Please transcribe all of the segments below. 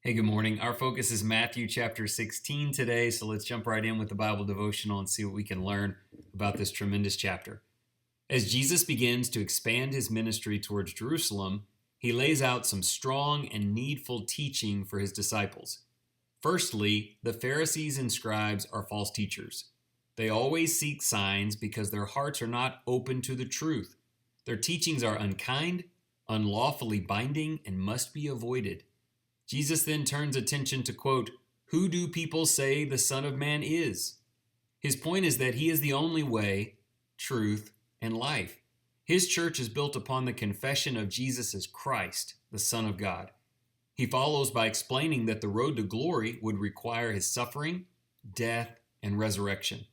Hey, good morning. Our focus is Matthew chapter 16 today, so let's jump right in with the Bible devotional and see what we can learn about this tremendous chapter. As Jesus begins to expand his ministry towards Jerusalem, he lays out some strong and needful teaching for his disciples. Firstly, the Pharisees and scribes are false teachers. They always seek signs because their hearts are not open to the truth. Their teachings are unkind, unlawfully binding, and must be avoided. Jesus then turns attention to, quote, "Who do people say the Son of Man is?" His point is that he is the only way, truth, and life. His church is built upon the confession of Jesus as Christ, the Son of God. He follows by explaining that the road to glory would require his suffering, death, and resurrection.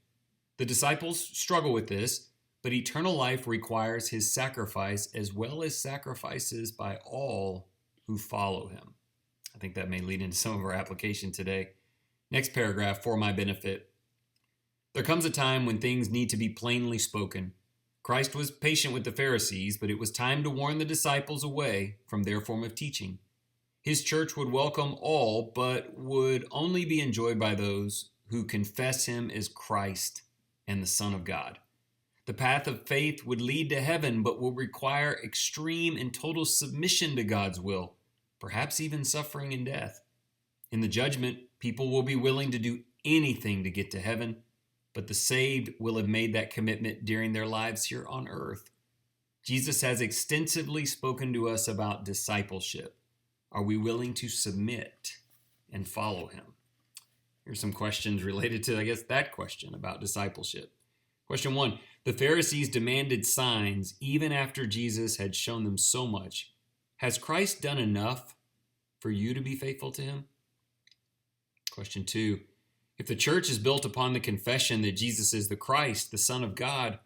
The disciples struggle with this, but eternal life requires his sacrifice as well as sacrifices by all who follow him. I think that may lead into some of our application today. Next paragraph, for my benefit. There comes a time when things need to be plainly spoken. Christ was patient with the Pharisees, but it was time to warn the disciples away from their form of teaching. His church would welcome all, but would only be enjoyed by those who confess him as Christ and the Son of God. The path of faith would lead to heaven, but will require extreme and total submission to God's will, perhaps even suffering and death. In the judgment, people will be willing to do anything to get to heaven, but the saved will have made that commitment during their lives here on earth. Jesus has extensively spoken to us about discipleship. Are we willing to submit and follow him? Here's some questions related to, that question about discipleship. Question 1, the Pharisees demanded signs even after Jesus had shown them so much. Has Christ done enough for you to be faithful to him? Question 2, if the church is built upon the confession that Jesus is the Christ, the Son of God,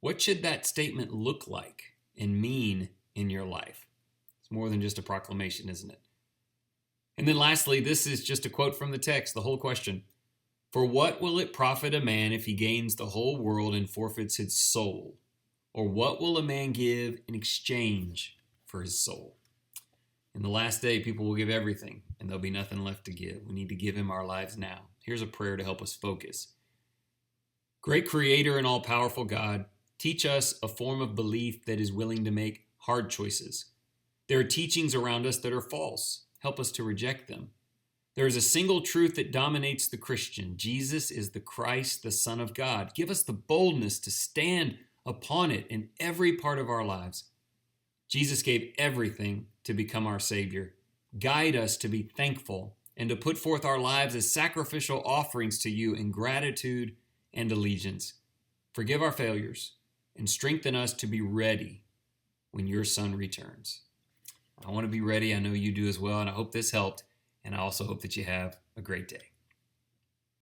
what should that statement look like and mean in your life? It's more than just a proclamation, isn't it? And then lastly, this is just a quote from the text, the whole question. For what will it profit a man if he gains the whole world and forfeits his soul? Or what will a man give in exchange for his soul? In the last day, people will give everything, and there'll be nothing left to give. We need to give him our lives now. Here's a prayer to help us focus. Great Creator and all-powerful God, teach us a form of belief that is willing to make hard choices. There are teachings around us that are false. Help us to reject them. There is a single truth that dominates the Christian. Jesus is the Christ, the Son of God. Give us the boldness to stand upon it in every part of our lives. Jesus gave everything to become our Savior. Guide us to be thankful and to put forth our lives as sacrificial offerings to you in gratitude and allegiance. Forgive our failures and strengthen us to be ready when your Son returns. I want to be ready. I know you do as well, and I hope this helped, and I also hope that you have a great day.